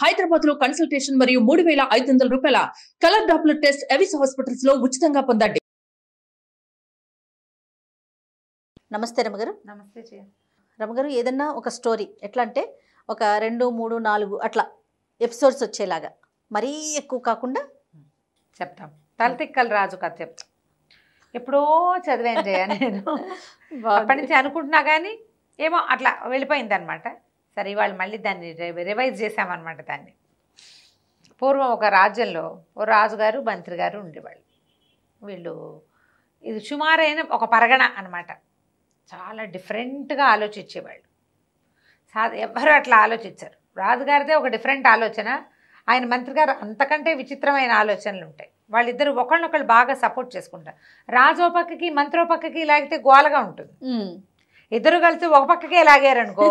హైదరాబాద్ లో కన్సల్టేషన్ మరియు 3,500 రూపాయల colour Doppler test Avis hospitals లో ఉచితంగా పొందండి. నమస్తే రమగారు. నమస్తే జయ. రమగారు, ఏదన్నా ఒక స్టోరీ ఎట్లా అంటే ఒక 2, 3, 4 అట్లా ఎపిసోడ్స్ వచ్చేలాగా, మరీ ఎక్కువ కాకుండా చెప్తాం. తలతిక్కల రాజు కథ చెప్తాం. ఎప్పుడో చదివాను జయ నేను. అప్పటి నుంచి అనుకుంటున్నా కానీ ఏమో అట్లా వెళ్ళిపోయింది అనమాట. సరే ఇవాళ మళ్ళీ దాన్ని రివైజ్ చేసామన్నమాట. దాన్ని పూర్వం ఒక రాజ్యంలో ఓ రాజుగారు మంత్రి గారు ఉండేవాళ్ళు. వీళ్ళు ఇది సుమారైన ఒక పరగణ అనమాట. చాలా డిఫరెంట్గా ఆలోచించేవాళ్ళు. ఎవ్వరూ అట్లా ఆలోచించరు. రాజుగారిదే ఒక డిఫరెంట్ ఆలోచన, ఆయన మంత్రి గారు అంతకంటే విచిత్రమైన ఆలోచనలు ఉంటాయి. వాళ్ళిద్దరు ఒకళ్ళనొకళ్ళు బాగా సపోర్ట్ చేసుకుంటారు. రాజో పక్కకి మంత్రో పక్కకి లాగితే గోలగా ఉంటుంది. ఇద్దరు కలిసి ఒక పక్కకే లాగారనుకో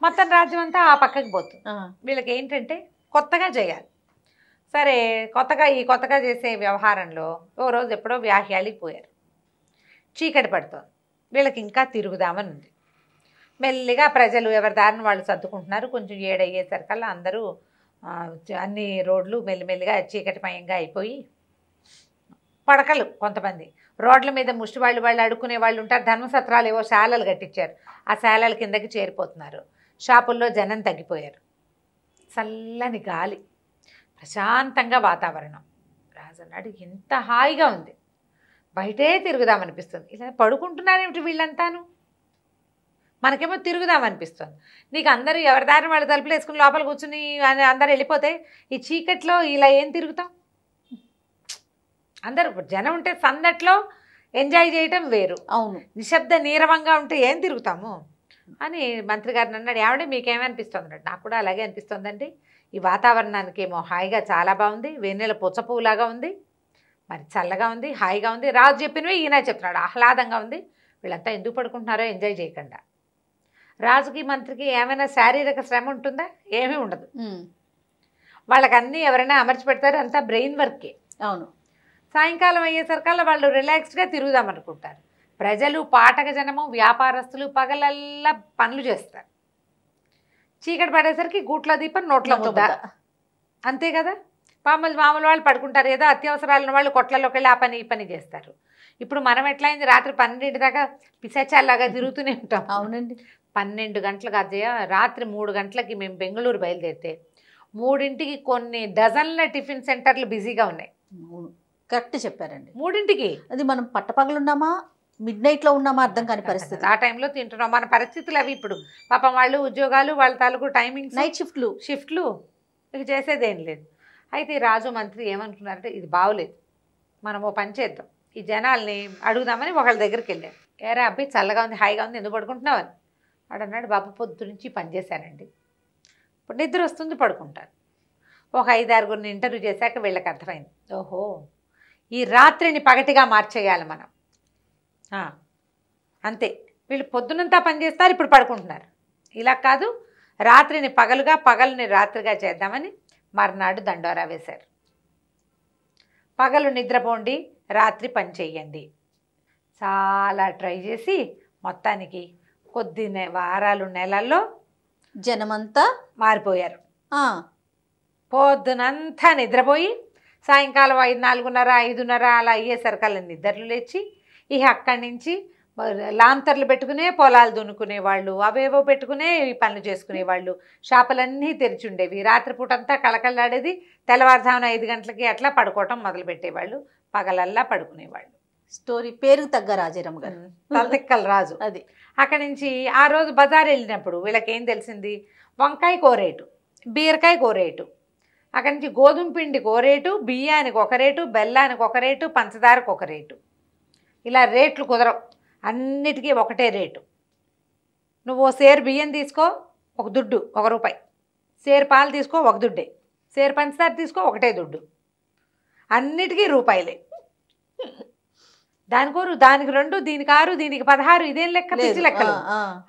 మొత్తం రాజ్యం అంతా ఆ పక్కకి పోతుంది. వీళ్ళకి ఏంటంటే కొత్తగా చేయాలి. సరే కొత్తగా చేసే వ్యవహారంలో ఓ రోజు ఎప్పుడో వ్యాహ్యాలికి పోయారు. చీకటి పడుతోంది. వీళ్ళకి ఇంకా తిరుగుదామని ఉంది. మెల్లిగా ప్రజలు ఎవరి దారిని వాళ్ళు సర్దుకుంటున్నారు. కొంచెం 7 అయ్యేసరికల్లా అందరూ అన్ని రోడ్లు మెల్లిమెల్లిగా చీకటిమయంగా అయిపోయి పడకలు, కొంతమంది రోడ్ల మీద ముష్టి వాళ్ళు అడుక్కునే వాళ్ళు ఉంటారు. ధర్మసత్రాలు ఏవో శాలలు కట్టించారు. ఆ శాలల కిందకి చేరిపోతున్నారు. షాపుల్లో జనం తగ్గిపోయారు. చల్లని గాలి, ప్రశాంతంగా వాతావరణం. రాజు అన్నాడు, ఎంత హాయిగా ఉంది, బయటే తిరుగుదామనిపిస్తుంది. ఇలా పడుకుంటున్నారేమిటి వీళ్ళంతాను, మనకేమో తిరుగుదామనిపిస్తుంది. నీకు అందరూ ఎవరి దారిని వాళ్ళు తలుపులు వేసుకుని లోపల కూర్చుని అందరు వెళ్ళిపోతే ఈ చీకట్లో ఇలా ఏం తిరుగుతాం? అందరూ జనం ఉంటే సందట్లో ఎంజాయ్ చేయటం వేరు. అవును, నిశ్శబ్ద నీరవంగా ఉంటే ఏం తిరుగుతాము అని మంత్రి గారిని అన్నాడు. ఏమంటే మీకేమనిపిస్తుంది అన్నాడు. నాకు కూడా అలాగే అనిపిస్తుందండి. ఈ వాతావరణానికి ఏమో హాయిగా చాలా బాగుంది, వేన్నెల పుచ్చపువ్వులాగా ఉంది, మరి చల్లగా ఉంది, హాయిగా ఉంది. రాజు చెప్పినవి ఈయన చెప్తున్నాడు, ఆహ్లాదంగా ఉంది. వీళ్ళంతా ఎందుకు పడుకుంటున్నారో ఎంజాయ్ చేయకుండా. రాజుకి మంత్రికి ఏమైనా శారీరక శ్రమ ఉంటుందా? ఏమీ ఉండదు. వాళ్ళకన్నీ ఎవరైనా అమర్చి పెడతారు, అంతా బ్రెయిన్ వర్కే. అవును. సాయంకాలం అయ్యేసరికల్లా వాళ్ళు రిలాక్స్డ్గా తిరుగుదామనుకుంటారు. ప్రజలు, పాఠక జనము, వ్యాపారస్తులు పగలల్లా పనులు చేస్తారు. చీకటి పడేసరికి గూట్లో దీపం నోట్లో ముద్ద, అంతే కదా. మామూలు వాళ్ళు పడుకుంటారు. ఏదో అత్యవసరాలను వాళ్ళు కొట్లలోకి వెళ్ళి ఆ పని ఈ పని చేస్తారు. ఇప్పుడు మనం ఎట్లయింది, రాత్రి 12 దాకా పిశాచాల్లాగా తిరుగుతూనే ఉంటాం. అవునండి. 12 గంటలకు అజయ, రాత్రి 3 గంటలకి మేము బెంగళూరు బయలుదేరితే 3ంటికి కొన్ని డజన్ల టిఫిన్ సెంటర్లు బిజీగా ఉన్నాయి. కరెక్ట్ చెప్పారండి. 3ంటికి. అది మనం పట్టపగలున్నామా మిడ్నైట్లో ఉన్నామా అర్థం కాని పరిస్థితి. ఆ టైంలో తింటున్నాం. మన పరిస్థితులు అవి. ఇప్పుడు పాపం వాళ్ళు ఉద్యోగాలు, వాళ్ళ తాలూకు టైమింగ్స్, నైట్ షిఫ్ట్లు ఇక చేసేదేం లేదు. అయితే రాజు మంత్రి ఏమనుకున్నారంటే, ఇది బాగోలేదు, మనం ఓ పని చేద్దాం, ఈ జనాల్ని అడుగుదామని ఒకళ్ళ దగ్గరికి వెళ్ళారు. ఏరా అబ్బాయి, చల్లగా ఉంది, హాయిగా ఉంది, ఎందుకు పడుకుంటున్నావు అని. వాడు అన్నాడు, బాబు పొద్దు నుంచి పని చేశానండి, ఇప్పుడు నిద్ర వస్తుంది, పడుకుంటాను. ఒక 5-6 ఇంటర్వ్యూ చేశాక వీళ్ళకి అర్థమైంది, ఓహో ఈ రాత్రిని పగటిగా మార్చేయాలి మనం. అంతే, వీళ్ళు పొద్దునంతా పని చేస్తారు, ఇప్పుడు పడుకుంటున్నారు. ఇలా కాదు, రాత్రిని పగలుగా, పగలుని రాత్రిగా చేద్దామని మర్నాడు దండోరా వేశారు. పగలు నిద్రపోండి, రాత్రి పని చెయ్యండి. చాలా ట్రై చేసి మొత్తానికి కొద్ది వారాలు, నెలల్లో జనమంతా మారిపోయారు. పొద్దునంతా నిద్రపోయి సాయంకాలం 4:30, 5:30 అలా అయ్యేసరికల్లా నిద్రలు లేచి ఇక అక్కడి నుంచి లాంతర్లు పెట్టుకునే పొలాలు దున్నుకునేవాళ్ళు, అవేవో పెట్టుకునే ఈ పనులు చేసుకునేవాళ్ళు. షాపులన్నీ తెరిచి ఉండేవి. రాత్రిపూటంతా కళకళలాడేది. తెల్లవారుజామున 5 గంటలకి అట్లా పడుకోవటం మొదలుపెట్టేవాళ్ళు. పగలల్లా పడుకునేవాళ్ళు. స్టోరీ పేరుకు తగ్గ రాజారాం గారు, తలతిక్కల రాజు. అది అక్కడి నుంచి ఆ రోజు బజార్ వెళ్ళినప్పుడు వీళ్ళకేం తెలిసింది, వంకాయ కోరేటు, బీరకాయ కోరేటు. అక్కడి నుంచి గోధుమ పిండికి ఒక రేటు, బియ్యానికి ఒక రేటు, బెల్లానికి ఒక రేటు, పంచదారకు ఒక రేటు. ఇలా రేట్లు కుదరవు, అన్నిటికీ ఒకటే రేటు. నువ్వు ఓ సేరు బియ్యం తీసుకో, ఒక దుడ్డు, ₹1. సేరు పాలు తీసుకో, ఒక దుడ్డే. సేరు పంచదార తీసుకో, ఒకటే దుడ్డు. అన్నిటికీ రూపాయలే. దానికి 2, దీనికి 6, దీనికి 16. ఇదేం లెక్క, పిచ్చి లెక్కలు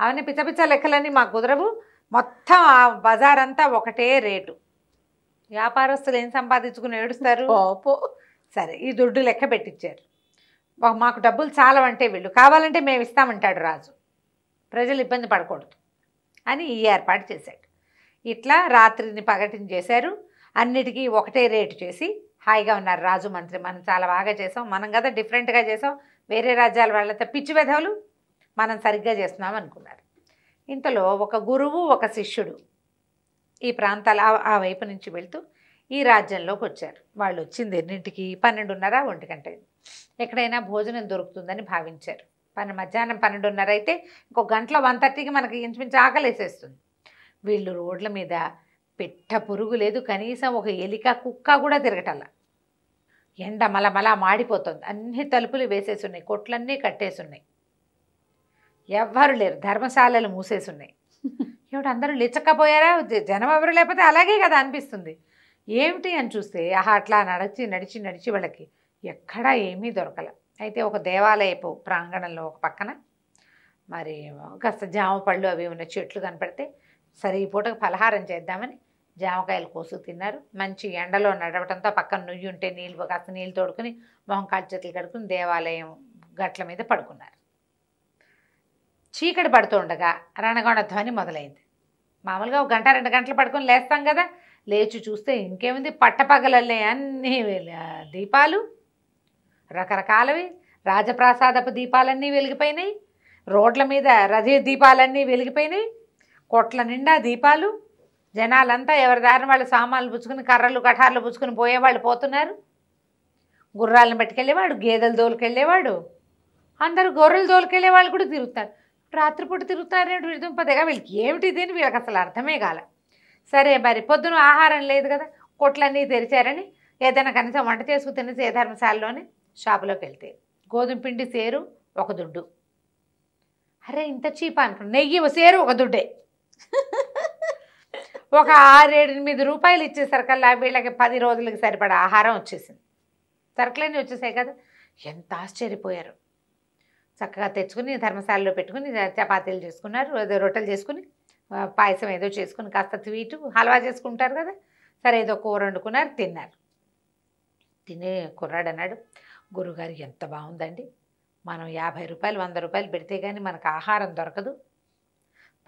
అవన్నీ, పిచ్చ లెక్కలన్నీ మాకు కుదరవు. మొత్తం ఆ బజార్ అంతా ఒకటే రేటు. వ్యాపారస్తులు ఏం సంపాదించుకుని ఏడుస్తారు. సరే, ఈ దుడ్డు లెక్క పెట్టించారు. మాకు డబ్బులు చాలవంటే వీళ్ళు కావాలంటే మేము ఇస్తామంటాడు రాజు, ప్రజలు ఇబ్బంది పడకూడదు అని ఈ ఏర్పాటు చేశాడు. ఇట్లా రాత్రిని పగటిని చేశారు. అన్నిటికీ ఒకటే రేటు చేసి హాయిగా ఉన్నారు రాజు మంత్రి. మనం చాలా బాగా చేసాం, మనం కదా డిఫరెంట్గా చేసాం, వేరే రాజ్యాల వాళ్ళతో పిచ్చి వెధవులు, మనం సరిగ్గా చేస్తున్నాం అనుకున్నారు. ఇంతలో ఒక గురువు ఒక శిష్యుడు ఈ ప్రాంతాల ఆ వైపు నుంచి వెళ్తూ ఈ రాజ్యంలోకి వచ్చారు. వాళ్ళు వచ్చింది ఎన్నింటికి? 12:30, 1 గంట. ఎక్కడైనా భోజనం దొరుకుతుందని భావించారు. మధ్యాహ్నం 12:30 అయితే ఇంకో గంటలో 1:30కి మనకి ఇంచుమించు ఆకలేసేస్తుంది. వీళ్ళు రోడ్ల మీద పెట్ట పురుగు లేదు, కనీసం ఒక ఎలిక కుక్క కూడా తిరగటల్లా. ఎండ మలమలా మాడిపోతుంది. అన్ని తలుపులు వేసేసి ఉన్నాయి, కొట్లన్నీ కట్టేసి ఉన్నాయి, ఎవ్వరు లేరు, ధర్మశాలలు మూసేసి ఉన్నాయి. ఏమిటి అందరూ లిచ్చకపోయారా? జనం ఎవరు లేకపోతే అలాగే కదా అనిపిస్తుంది. ఏమిటి అని చూస్తే అట్లా నడిచి నడిచి నడిచి వాళ్ళకి ఎక్కడా ఏమీ దొరకల. అయితే ఒక దేవాలయపు ప్రాంగణంలో ఒక పక్కన మరి కాస్త జామ పళ్ళు అవి ఉన్న చెట్లు కనపడితే సరే ఈ పూటకు పలహారం చేద్దామని జామకాయలు కోసు తిన్నారు. మంచి ఎండలో నడవటంతో పక్కన నుయ్యి ఉంటే కాస్త నీళ్ళు తోడుకుని మొహం కాళ్ళు చేతులు కడుక్కుని దేవాలయం గట్ల మీద పడుకున్నారు. చీకటి పడుతూ ఉండగా రణగొణ ధ్వని మొదలైంది. మామూలుగా 1 గంట 2 గంటలు పడుకొని లేస్తాం కదా, లేచి చూస్తే ఇంకేముంది, పట్టపగలల్లే అన్ని దీపాలు, రకరకాలవి రాజప్రాసాదపు దీపాలన్నీ వెలిగిపోయినాయి, రోడ్ల మీద రథ దీపాలన్నీ వెలిగిపోయినాయి, కొట్ల నిండా దీపాలు. జనాలంతా ఎవరి దారిన వాళ్ళు సామాన్లు పుచ్చుకుని కర్రలు కఠార్లు పుచ్చుకుని పోయేవాళ్ళు పోతున్నారు. గుర్రాలను పట్టుకెళ్ళేవాడు, గేదెలు దోలుకెళ్ళేవాడు, అందరూ గొర్రెలు దోలుకెళ్ళేవాళ్ళు కూడా తిరుగుతారు. రాత్రిపూట తిరుగుతారేంటి విడుదల వీళ్ళకి ఏమిటి ఇదేని వీళ్ళకి అసలు అర్థమే కాల. సరే మరి పొద్దున ఆహారం లేదు కదా, కొట్లన్నీ తెరిచారని ఏదైనా కనీసం వంట చేసుకుని తినేసి ఏ ధర్మశాలలోనే షాపులోకి వెళ్తే గోధుమ పిండి సేరు 1 దుడ్డు. అరే ఇంత చీపా అనుకున్నా. నెయ్యి సేరు 1 దుడ్డే. ఒక 6-8 రూపాయలు ఇచ్చేసరికల్లా వీళ్ళకి 10 రోజులకి సరిపడా ఆహారం వచ్చేసింది. సరుకులన్నీ వచ్చేసాయి కదా, ఎంత ఆశ్చర్యపోయారు. చక్కగా తెచ్చుకుని ధర్మశాలలో పెట్టుకుని చపాతీలు చేసుకున్నారు, రొట్టెలు చేసుకుని పాయసం ఏదో చేసుకుని కాస్త స్వీటు హల్వా చేసుకుంటారు కదా, సరే ఏదో కూర వండుకున్నారు, తిన్నారు. తినే కుర్రాడు అన్నాడు, గురుగారు ఎంత బాగుందండి, మనం 50 రూపాయలు 100 రూపాయలు పెడితే కానీ మనకు ఆహారం దొరకదు,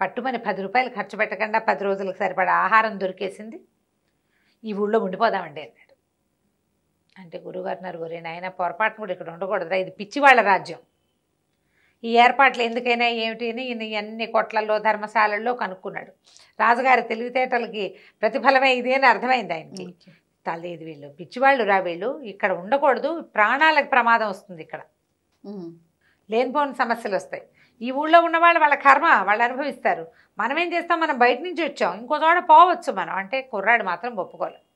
పట్టుమని 10 రూపాయలు ఖర్చు పెట్టకుండా 10 రోజులకు సరిపడా ఆహారం దొరికేసింది, ఈ ఊళ్ళో ఉండిపోదామండి అన్నాడు. అంటే గురుగారు అన్నారు, ఒరే నాయన పొరపాటును కూడా ఇక్కడ ఉండకూడదురా, ఇది పిచ్చివాళ్ళ రాజ్యం, ఈ ఏర్పాట్లు ఎందుకైనా ఏమిటి అని అన్ని కొట్లలో ధర్మశాలల్లో కనుక్కున్నాడు. రాజుగారి తెలివితేటలకి ప్రతిఫలమే ఇది అని అర్థమైంది ఆయనకి. తల్లేదు వీళ్ళు పిచ్చివాళ్ళు రా, వీళ్ళు ఇక్కడ ఉండకూడదు, ప్రాణాలకు ప్రమాదం వస్తుంది, ఇక్కడ లేనిపోని సమస్యలు వస్తాయి, ఈ ఊళ్ళో ఉన్నవాళ్ళు వాళ్ళ కర్మ వాళ్ళు అనుభవిస్తారు, మనం ఏం చేస్తాం, మనం బయట నుంచి వచ్చాం, ఇంకో చోట పోవచ్చు మనం అంటే. కుర్రాడు మాత్రం ఒప్పుకోలేదు,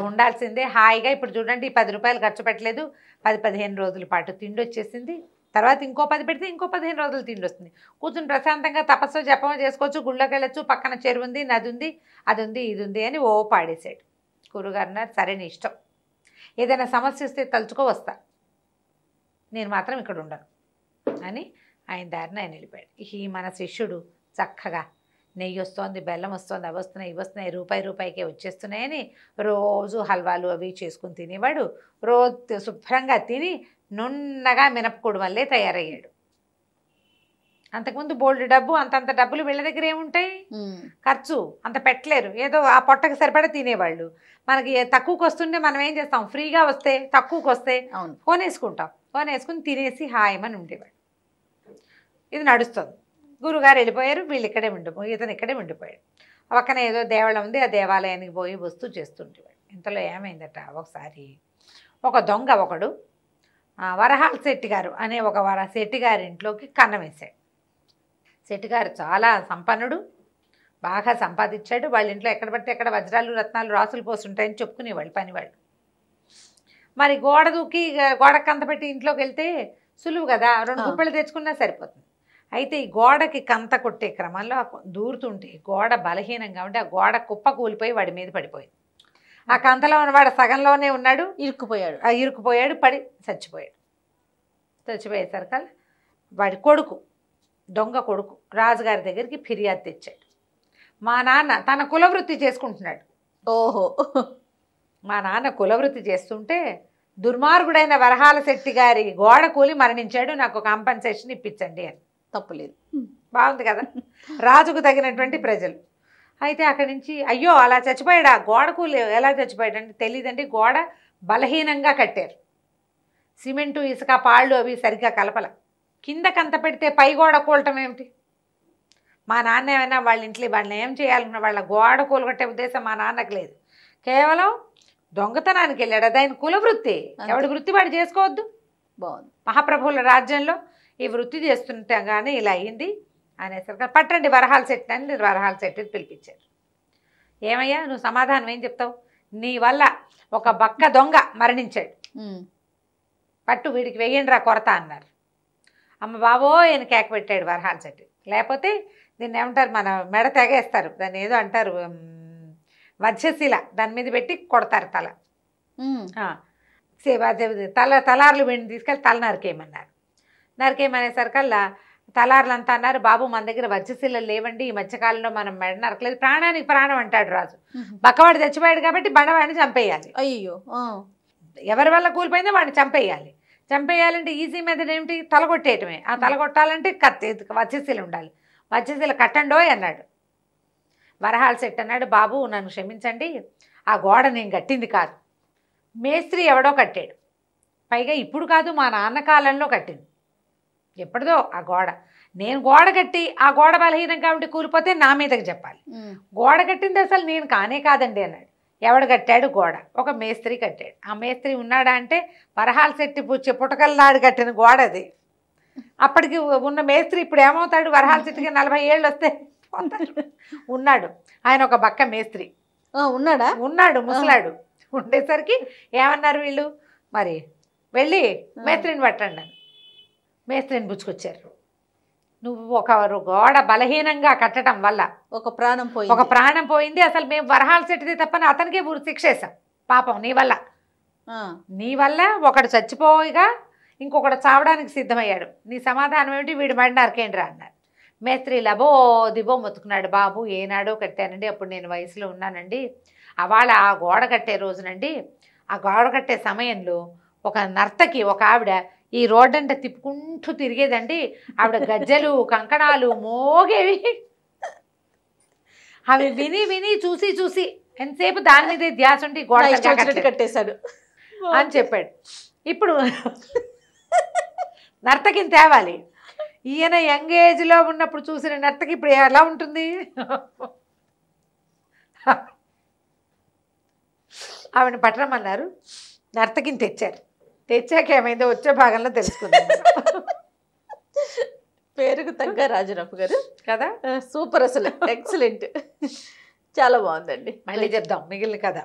ఉండాల్సిందే హాయిగా. ఇప్పుడు చూడండి 10 రూపాయలు ఖర్చు పెట్టలేదు, 10-15 రోజుల పాటు తిండి వచ్చేసింది, తర్వాత ఇంకో 10 పెడితే ఇంకో 15 రోజులు తిండి వస్తుంది, కూర్చుని ప్రశాంతంగా తపస్సు జపం చేసుకోవచ్చు, గుళ్ళోకి వెళ్ళచ్చు, పక్కన చెరువు ఉంది, నది ఉంది, అది ఉంది, ఇది ఉంది అని ఓ పాడేశాడు. గురుగారు అన్నారు, సరే నీ ఇష్టం, ఏదైనా సమస్య వస్తే తలుచుకో వస్తా, నేను మాత్రం ఇక్కడ ఉండను అని ఆయన దారిన ఆయన వెళ్ళిపోయాడు. ఈ మన శిష్యుడు చక్కగా నెయ్యి వస్తోంది, బెల్లం వస్తోంది, అవి వస్తున్నాయి, ఇవి వస్తున్నాయి, రూపాయికే వచ్చేస్తున్నాయని రోజు హల్వాలు అవి చేసుకుని తినేవాడు. రోజు శుభ్రంగా తిని నున్నగా మినపకూడు వల్లే తయారయ్యాడు. అంతకుముందు బోల్డ్ డబ్బు, అంతంత డబ్బులు వీళ్ళ దగ్గర ఏముంటాయి, ఖర్చు అంత పెట్టలేరు, ఏదో ఆ పొట్టకు సరిపడా తినేవాళ్ళు. మనకి తక్కువకి వస్తుంటే మనం ఏం చేస్తాం, ఫ్రీగా వస్తే తక్కువకి వస్తే ఫోన్ వేసుకుంటాం, ఫోన్ వేసుకుని తినేసి హాయమని ఉండేవాడు. ఇది నడుస్తుంది. గురుగారు వెళ్ళిపోయారు, వీళ్ళు ఇక్కడే ఉండిపోయి, ఇతను ఇక్కడే ఉండిపోయాడు. పక్కన ఏదో దేవాలయం ఉంది, ఆ దేవాలయానికి పోయి వస్తూ చేస్తుండేవాడు. ఇంతలో ఏమైందట, ఒకసారి ఒక దొంగ ఒకడు వరహాల శెట్టిగారు అనే ఒక శెట్టిగారి ఇంట్లోకి కన్నం వేశాడు. శెట్టిగారు చాలా సంపన్నుడు, బాగా సంపాదించాడు. వాళ్ళ ఇంట్లో ఎక్కడ పడితే ఎక్కడ వజ్రాలు రత్నాలు రాసులు పోస్తుంటాయని చెప్పుకునేవాళ్ళు పనివాళ్ళు. మరి గోడ దూకి గోడకు కంత పెట్టి ఇంట్లోకి వెళ్తే సులువు కదా, 2 గుప్పెలు తెచ్చుకున్నా సరిపోతుంది. అయితే ఈ గోడకి కంత కొట్టే క్రమంలో దూరుతుంటే గోడ బలహీనంగా ఉంటే ఆ గోడ కుప్ప కూలిపోయి వాడి మీద పడిపోయింది. ఆ కంతలో ఉన్నవాడు సగంలోనే ఉన్నాడు, ఇరుక్కుపోయాడు, పడి చచ్చిపోయాడు. చచ్చిపోయేసరికల్ వాడి కొడుకు, దొంగ కొడుకు రాజుగారి దగ్గరికి ఫిర్యాదు తెచ్చాడు. మా నాన్న తన కులవృత్తి చేసుకుంటున్నాడు, ఓహో మా నాన్న కులవృత్తి చేస్తుంటే దుర్మార్గుడైన వరహాల శెట్టి గారి గోడ కూలి మరణించాడు, నాకు కాంపన్సేషన్ ఇప్పించండి అని. తప్పులేదు, బాగుంది కదా, రాజుకు తగినటువంటి ప్రజలు. అయితే అక్కడి నుంచి అయ్యో అలా చచ్చిపోయాడా, గోడకు ఎలా చచ్చిపోయాడంటే తెలియదండి, గోడ బలహీనంగా కట్టారు, సిమెంటు ఇసుక పాళ్ళు అవి సరిగ్గా కలపల, కిందకంత పెడితే పై గోడ కూలటం ఏమిటి? మా నాన్న ఏమైనా వాళ్ళ ఇంట్లో వాళ్ళని ఏం చేయాలన్న వాళ్ళ గోడ కూలగొట్టే ఉద్దేశం మా నాన్నకు లేదు, కేవలం దొంగతనానికి వెళ్ళాడు, అది ఆయన కుల వృత్తి, ఎవడి వృత్తి వాడు చేసుకోవద్దు. బాగుంది. మహాప్రభువుల రాజ్యంలో ఈ వృత్తి చేస్తుండగానే ఇలా అయింది అనేసరికి పట్టండి వరహాల శెట్టి అని వరహాల శెట్టిని పిలిపించారు. ఏమయ్యా నువ్వు సమాధానం ఏం చెప్తావు, నీ వల్ల ఒక బక్క దొంగ మరణించాడు, పట్టు వీడికి వెయ్యండి రా కొరత అన్నారు. అమ్మ బాబో ఆయన కేక పెట్టాడు వరహాల శెట్టి, లేకపోతే దీన్ని ఏమంటారు మన మెడ తెగేస్తారు, దాన్ని ఏదో అంటారు వజ్రశిల, దాని మీద పెట్టి కొడతారు తల, తలార్లు వెండి తీసుకెళ్ళి తల నరికేయమన్నారు. నరికేయమనేసరికల్లా తలార్లంతా అన్నారు, బాబు మన దగ్గర వజ్రశిలలు లేవండి, ఈ మధ్యకాలంలో మనం మెడ నరకలేదు, ప్రాణానికి ప్రాణం అంటాడు రాజు, బక్కవాడు చచ్చిపోయాడు కాబట్టి బండవాడిని చంపేయాలి, అయ్యో ఎవరి వల్ల కూలిపోయిందో వాడిని చంపేయాలి, చంపేయాలంటే ఈజీ మెథడ్ ఏమిటి, తలగొట్టేయటమే, ఆ తలగొట్టాలంటే కత్తి వజ్రశిల ఉండాలి, వజ్రశిల కట్టండో అన్నాడు. వరహాల శెట్టి అన్నాడు, బాబు నన్ను క్షమించండి, ఆ గోడ నేను కట్టింది కాదు, మేస్త్రి ఎవడో కట్టాడు, పైగా ఇప్పుడు కాదు మా నాన్న కాలంలో కట్టింది, ఎప్పటిదో ఆ గోడ, నేను గోడ కట్టి ఆ గోడ బలహీనంగా ఉండి కూలిపోతే నా మీదకి చెప్పాలి, గోడ కట్టింది అసలు నేను కానే కాదండి అన్నాడు. ఎవడు కట్టాడు గోడ, ఒక మేస్త్రి కట్టాడు, ఆ మేస్త్రి ఉన్నాడా అంటే వరహాల శెట్టి పుట్టకల్లాడు కట్టిన గోడ అది, అప్పటికి ఉన్న మేస్త్రి ఇప్పుడు ఏమవుతాడు, వరహాల శెట్టికి 40 ఏళ్ళు వస్తే ఉన్నాడు, ఆయన ఒక బక్క మేస్త్రి ఉన్నాడా, ఉన్నాడు ముసలాడు, ఉండేసరికి ఏమన్నారు వీళ్ళు, మరి వెళ్ళి మేస్త్రిని పట్టండి అని మేస్త్రిని పుచ్చుకొచ్చారు. నువ్వు ఒక గోడ బలహీనంగా కట్టడం వల్ల ఒక ప్రాణం పోయింది, అసలు మేము వరహాల శెట్టిది తప్పని అతనికే శిక్ష వేసాం, పాపం నీ వల్ల ఒకడు చచ్చిపోయిగా ఇంకొకడు చావడానికి సిద్ధమయ్యాడు, నీ సమాధానం ఏమిటి, వీడు మడి నరకేండ్రా అన్నారు. మేస్త్రి లబో దిబో మొత్తుకున్నాడు, బాబు ఏనాడో కట్టానండి, అప్పుడు నేను వయసులో ఉన్నానండి, అవాళ ఆ గోడ కట్టే రోజునండి, ఆ గోడ కట్టే సమయంలో ఒక నర్తకి ఒక ఆవిడ ఈ రోడ్డంటే తిప్పుకుంటూ తిరిగేదండి, ఆవిడ గజ్జలు కంకణాలు మోగేవి, అవి విని విని చూసి చూసి ఎంతసేపు దాని మీదే ధ్యాస ఉండి గోడ కట్టేశాడు అని చెప్పాడు. ఇప్పుడు నర్తకిని తేవాలి, ఈయన యంగ్ ఏజ్లో ఉన్నప్పుడు చూసిన నర్తకి ఇప్పుడు ఎలా ఉంటుంది, ఆవిడని పట్టరమన్నారు, నర్తకిని తెచ్చాక ఏమైందో వచ్చే భాగంలో తెలుసుకుందాం. పేరుకు తగ్గ రాజురాపు గారు కదా, సూపర్, అసలు ఎక్సలెంట్, చాలా బాగుందండి. మళ్ళీ చెప్దాం మిగిలిన కథ.